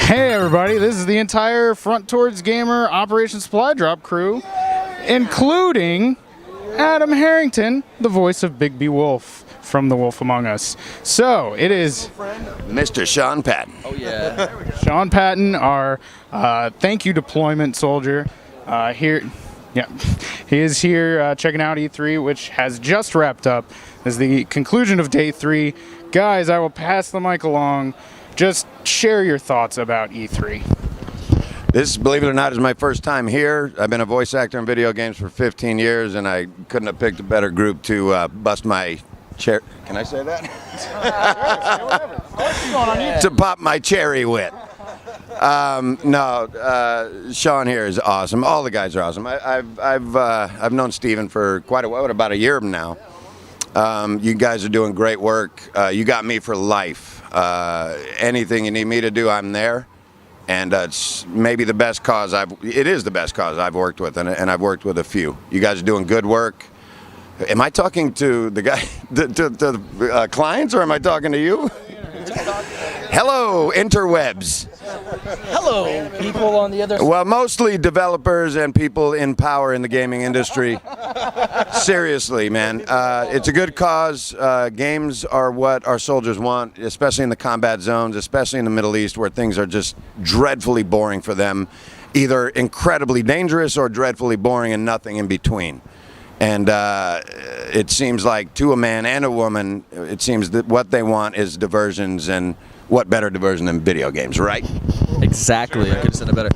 Hey everybody, this is the entire Front Towards Gamer Operation Supply Drop crew, including Adam Harrington, the voice of Bigby Wolf from The Wolf Among Us. So, it is Mr. Sean Patton. Oh yeah. Sean Patton, our thank you deployment soldier, here. Yeah, he is here checking out E3, which has just wrapped up as the conclusion of day 3. Guys, I will pass the mic along. Just share your thoughts about E3. This, believe it or not, is my first time here. I've been a voice actor in video games for 15 years, and I couldn't have picked a better group to bust my cherry. Can I say that? To pop my cherry with. Sean here is awesome. All the guys are awesome. I've known Steven for quite a while, about a year now. You guys are doing great work. You got me for life. Anything you need me to do, I'm there. And it's maybe the best cause it is the best cause I've worked with, and I've worked with a few. You guys are doing good work. Am I talking to the guy, to the clients, or am I talking to you? Hello, interwebs. Hello, people on the other side. Well, mostly developers and people in power in the gaming industry. Seriously, man. It's a good cause. Games are what our soldiers want, especially in the combat zones, especially in the Middle East, where things are just dreadfully boring for them, either incredibly dangerous or dreadfully boring and nothing in between. And it seems like to a man and a woman, it seems that what they want is diversions, and what better diversion than video games, right? Exactly. I could have said it better.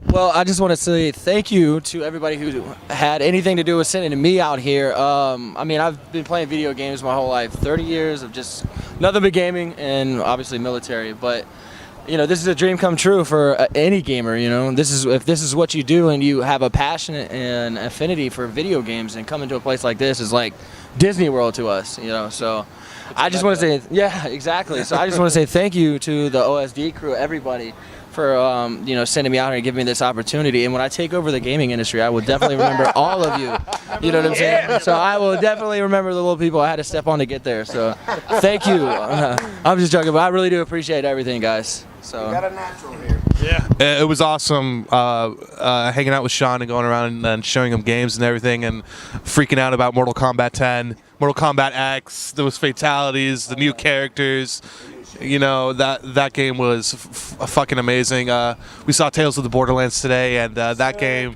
Well, I just want to say thank you to everybody who had anything to do with sending me out here. I mean, I've been playing video games my whole life, 30 years of just nothing but gaming and obviously military. But you know, this is a dream come true for any gamer. You know, if this is what you do and you have a passion and affinity for video games, and coming to a place like this is like Disney World to us. You know, so. I just want to say, yeah, exactly. So I just want to say thank you to the OSD crew, everybody, for you know, sending me out here and giving me this opportunity. And when I take over the gaming industry, I will definitely remember all of you. You know what I'm saying? So I will definitely remember the little people I had to step on to get there. So thank you. I'm just joking, but I really do appreciate everything, guys. So. We got a natural here. Yeah, it was awesome hanging out with Sean and going around and showing him games and everything, and freaking out about Mortal Kombat 10, Mortal Kombat X, those fatalities, the new characters. You know, that game was fucking amazing. We saw Tales of the Borderlands today, and that game.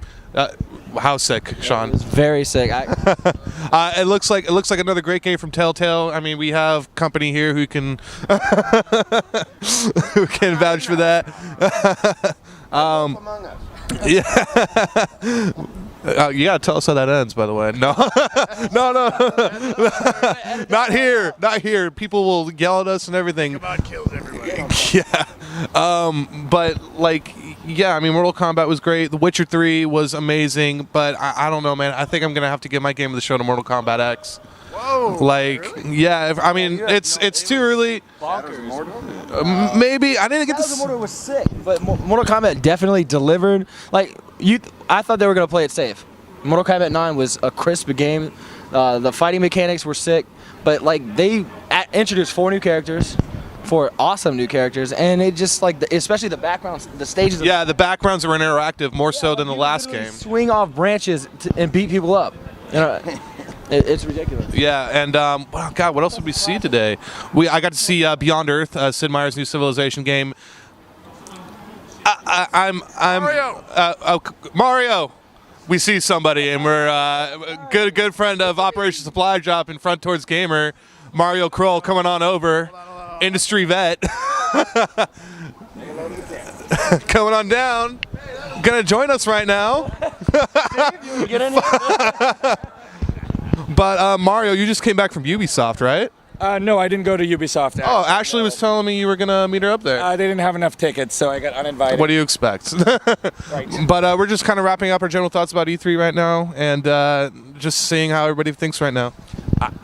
How sick, Sean? It was very sick. It looks like another great game from Telltale. I mean, we have company here who can who can vouch for that. Yeah. You gotta tell us how that ends, by the way. No, no, not here. People will yell at us and everything. God kills everybody. Yeah, but like. Yeah, I mean, Mortal Kombat was great. The Witcher 3 was amazing, but I don't know, man. I think I'm gonna have to give my game of the show to Mortal Kombat X. Whoa! Like, really? yeah. I mean, it's too early. Maybe I didn't get this. Mortal was sick, but Mortal Kombat definitely delivered. Like I thought they were gonna play it safe. Mortal Kombat 9 was a crisp game. The fighting mechanics were sick, but like they introduced 4 new characters. 4 awesome new characters, and it just like especially the backgrounds, the stages. Yeah, the backgrounds were interactive more so than the last game. Swing off branches and beat people up. You know, it's ridiculous. Yeah, and God, what else did we see today? I got to see Beyond Earth, Sid Meier's new Civilization game. Mario. We see somebody, and we're a good friend of Operation Supply Drop in Front Towards Gamer, Mario Kroll, coming on over. Industry vet coming on down, gonna join us right now. But Mario, you just came back from Ubisoft, right? No, I didn't go to Ubisoft. Actually. Oh, Ashley was telling me you were gonna meet her up there. They didn't have enough tickets, so I got uninvited. What do you expect? Right. But we're just kind of wrapping up our general thoughts about E3 right now, and just seeing how everybody thinks right now.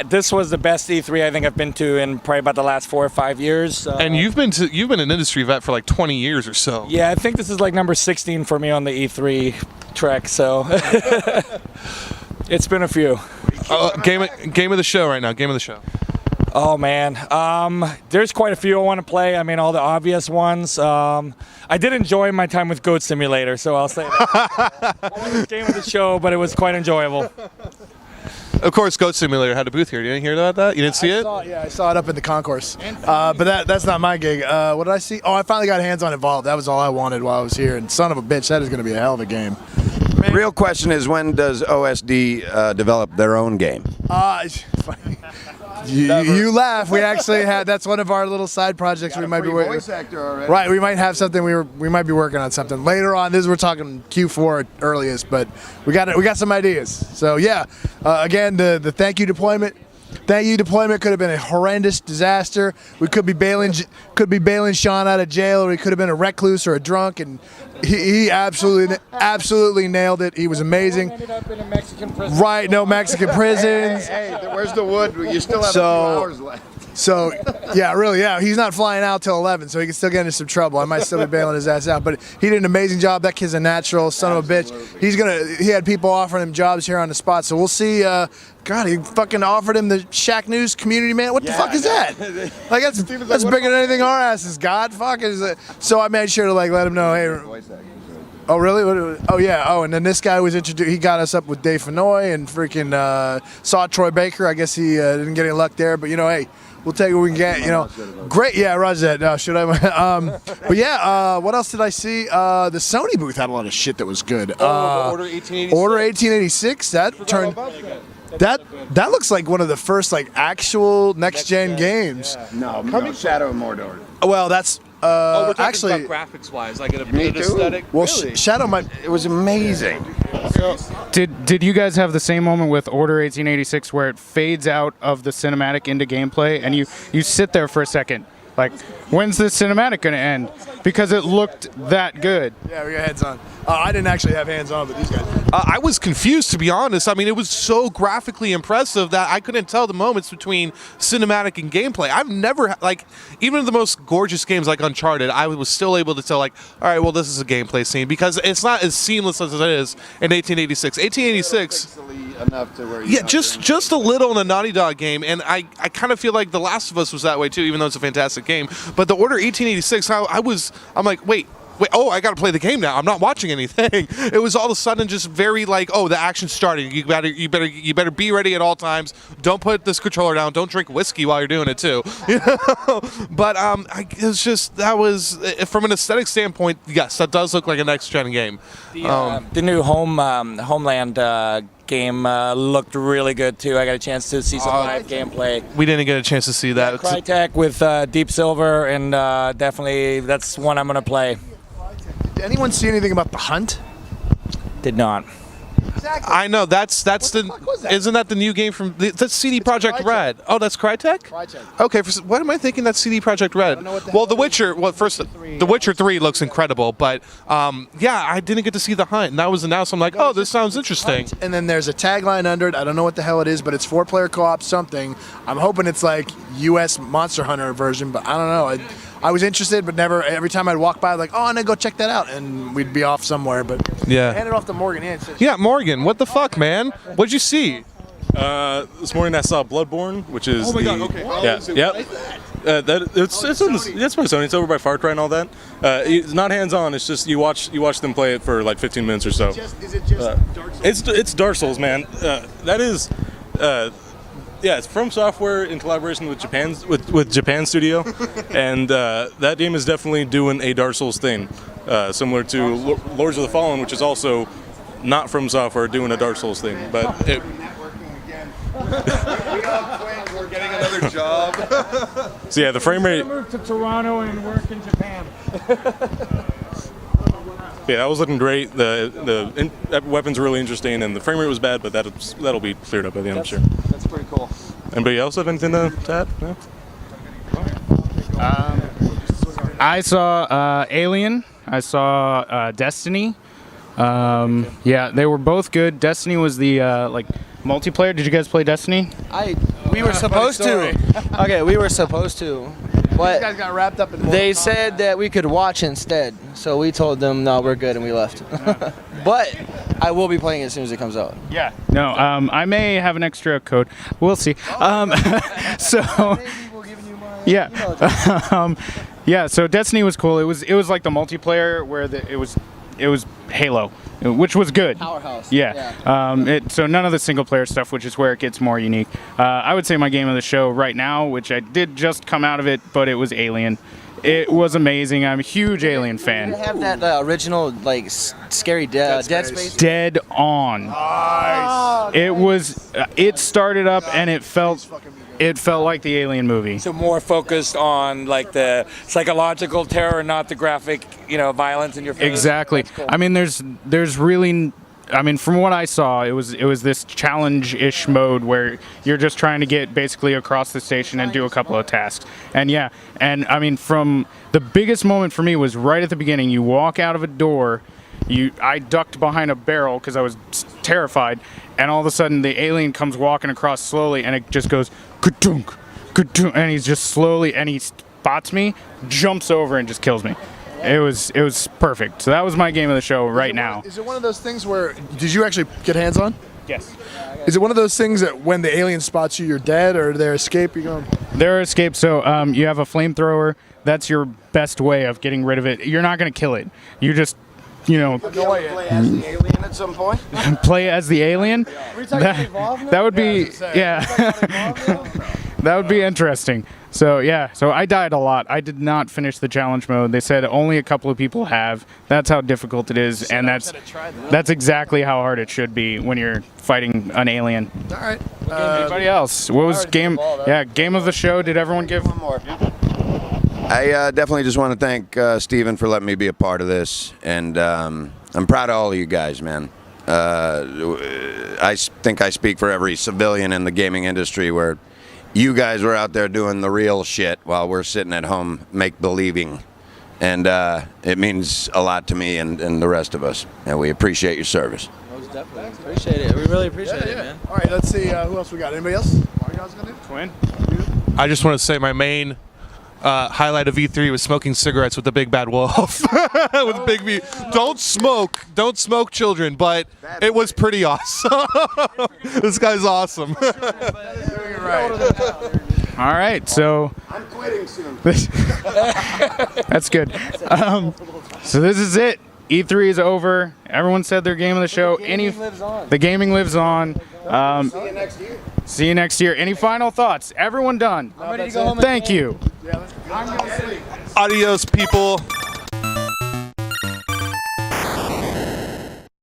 This was the best E3 I think I've been to in probably about the last 4 or 5 years. And you've been an industry vet for like 20 years or so. Yeah, I think this is like number 16 for me on the E3 trek. So it's been a few. Game of the show right now. Game of the show. Oh man, there's quite a few I want to play. I mean, all the obvious ones. I did enjoy my time with Goat Simulator, so I'll say that. I wasn't game of the show, but it was quite enjoyable. Of course, Goat Simulator had a booth here. You didn't hear about that? You didn't see it? I saw it up in the concourse. But that's not my gig. What did I see? Oh, I finally got hands-on involved. That was all I wanted while I was here. And son of a bitch, that is going to be a hell of a game. Real question is, when does OSD develop their own game? You laugh. We actually had. That's one of our little side projects we might be working. Voice actor already. Right, we might have something. We might be working on something later on. We're talking Q4 at earliest, but we got some ideas. So yeah, again, the thank you deployment. Thank you deployment could have been a horrendous disaster. We could be bailing Sean out of jail, or he could have been a recluse or a drunk, and he absolutely nailed it. He was amazing. Ended up in a Mexican prison. Right, no Mexican prisons. Hey, where's the wood? You still have a few hours left. So, yeah, really, yeah. He's not flying out till 11, so he can still get into some trouble. I might still be bailing his ass out, but he did an amazing job. That kid's a natural son of a bitch. He had people offering him jobs here on the spot, so we'll see. God, he fucking offered him the Shack News community man. What the fuck is that? Like that's bigger than anything our asses got. Fuck is it? So I made sure to like let him know, hey. Oh really? Oh yeah. Oh, and then this guy was introduced. He got us up with Dave Fenoy and freaking saw Troy Baker. I guess he didn't get any luck there, but you know, hey. We'll take what we can get, you know. Great, yeah, roger that. No, should I? But yeah, what else did I see? The Sony booth had a lot of shit that was good. Order 1886. Order 1886. That turned. That looks like one of the first like actual next gen games. No, Shadow of Mordor. Well, that's We're talking actually about graphics-wise, like an Me too. aesthetic. well, Really? Shadow might. It was amazing. Did you guys have the same moment with Order 1886 where it fades out of the cinematic into gameplay and you sit there for a second like, when's this cinematic going to end? Because it looked that good. Yeah, we got heads on. I didn't actually have hands on, but these guys. I was confused, to be honest. I mean, it was so graphically impressive that I couldn't tell the moments between cinematic and gameplay. I've never, like, even in the most gorgeous games like Uncharted, I was still able to tell, like, all right, well, this is a gameplay scene, because it's not as seamless as it is in 1886. 1886... enough to where yeah, just a little in a Naughty Dog game, and I kind of feel like The Last of Us was that way too, even though it's a fantastic game. But the Order 1886, I'm like, wait, oh, I got to play the game now. I'm not watching anything. It was all of a sudden just very like, oh, the action's starting. You better be ready at all times. Don't put this controller down. Don't drink whiskey while you're doing it too. You know? But it's just, that was, from an aesthetic standpoint, yes, that does look like a next gen game. The new Homeland game looked really good too. I got a chance to see some live gameplay. We didn't get a chance to see that. Crytek with Deep Silver, and definitely that's one I'm gonna play. Did anyone see anything about The Hunt? Did not. Exactly. I know that's the fuck was that? Isn't that the new game from that's CD Projekt Red? Oh, that's Crytek. Crytek. Okay, what am I thinking? That's CD Projekt Red. Well, The Witcher. Well, first, The Witcher 3 looks incredible, but yeah, I didn't get to see The Hunt, and that was announced. I'm like, oh, this sounds interesting. And then there's a tagline under it. I don't know what the hell it is, but it's 4-player co-op something. I'm hoping it's like U.S. Monster Hunter version, but I don't know. I was interested, but never. Every time I'd walk by, like, oh, and I'd go check that out, and we'd be off somewhere. But Yeah. hand it off to Morgan. Yeah, Morgan, what the fuck, man? What'd you see? This morning I saw Bloodborne, which is okay. It's by Sony. It's over by Far Cry and all that. It's not hands-on. It's just you watch them play it for like 15 minutes or so. Is it just Dark Souls? It's Dark Souls, man. That is. It's from Software in collaboration with Japan Studio, and that game is definitely doing a Dark Souls thing, similar to Lords of the Fallen, which is also not from Software doing a Dark Souls thing. But we're getting another job. so yeah, the frame rate. Move to Toronto and work in Japan. Yeah, that was looking great. The weapon's really interesting, and the frame rate was bad, but that'll be cleared up by the end, I'm sure. That's pretty cool. Anybody else have anything to add? No? I saw Alien. I saw Destiny. Yeah, they were both good. Destiny was the like multiplayer. Did you guys play Destiny? We were supposed to. Okay, we were supposed to. But These guys got wrapped up in. they said that we could watch instead. So we told them, no, we're good, and we left. But I will be playing it as soon as it comes out. Yeah. No, I may have an extra code. We'll see. So, yeah. Yeah, so Destiny was cool. It was like the multiplayer where it was Halo, which was good. Powerhouse. Yeah. So none of the single player stuff, which is where it gets more unique. I would say my game of the show right now, which I did just come out of it, but it was Alien. It was amazing. I'm a huge Alien fan. Did it have that original like scary Dead Space? Dead on. Nice. It was. It started up and it felt like the Alien movie. So more focused on like the psychological terror, not the graphic, violence in your face. Exactly. That's cool. I mean, there's really. I mean, from what I saw, it was this challenge-ish mode where you're just trying to get basically across the station and do a couple of tasks. And yeah, and I mean, from the biggest moment for me was right at the beginning. You walk out of a door, I ducked behind a barrel because I was terrified, and all of a sudden the alien comes walking across slowly, and it just goes ka-dunk, ka-dunk, and he's just slowly, and he spots me, jumps over, and just kills me. It was perfect. So that was my game of the show right now. Is it one of those things where, did you actually get hands on? Yes. Is it one of those things that when the alien spots you, you're dead, or their escape, you're going? Their escape, so you have a flamethrower. That's your best way of getting rid of it. You're not going to kill it. You just, Play as the alien at some point. play as the alien. That would be, yeah. That would be interesting. So yeah, so I died a lot. I did not finish the challenge mode. They said only a couple of people have. That's how difficult it is, and that's exactly how hard it should be when you're fighting an alien. All right. Anybody else? What was game? Yeah, game of the show. Did everyone give one more? I definitely just want to thank Steven for letting me be a part of this, and I'm proud of all of you guys, man. I think I speak for every civilian in the gaming industry where you guys were out there doing the real shit while we're sitting at home make-believing, and it means a lot to me and the rest of us, and we appreciate your service. Most definitely. Appreciate it. We really appreciate it, man. All right, let's see who else we got. Anybody else? What are you guys gonna do? Quinn? I just want to say my main highlight of E3 was smoking cigarettes with the big bad wolf. With Bigby. Don't smoke, children. But it was pretty awesome. This guy's awesome. All right, so I'm quitting soon. that's good. So this is it. E3 is over. Everyone said their game of the show. The gaming lives on. See you next year. See you next year. Any final thoughts? Everyone done? I'm ready to go home. Thank you. I'm gonna sleep. Adios, people.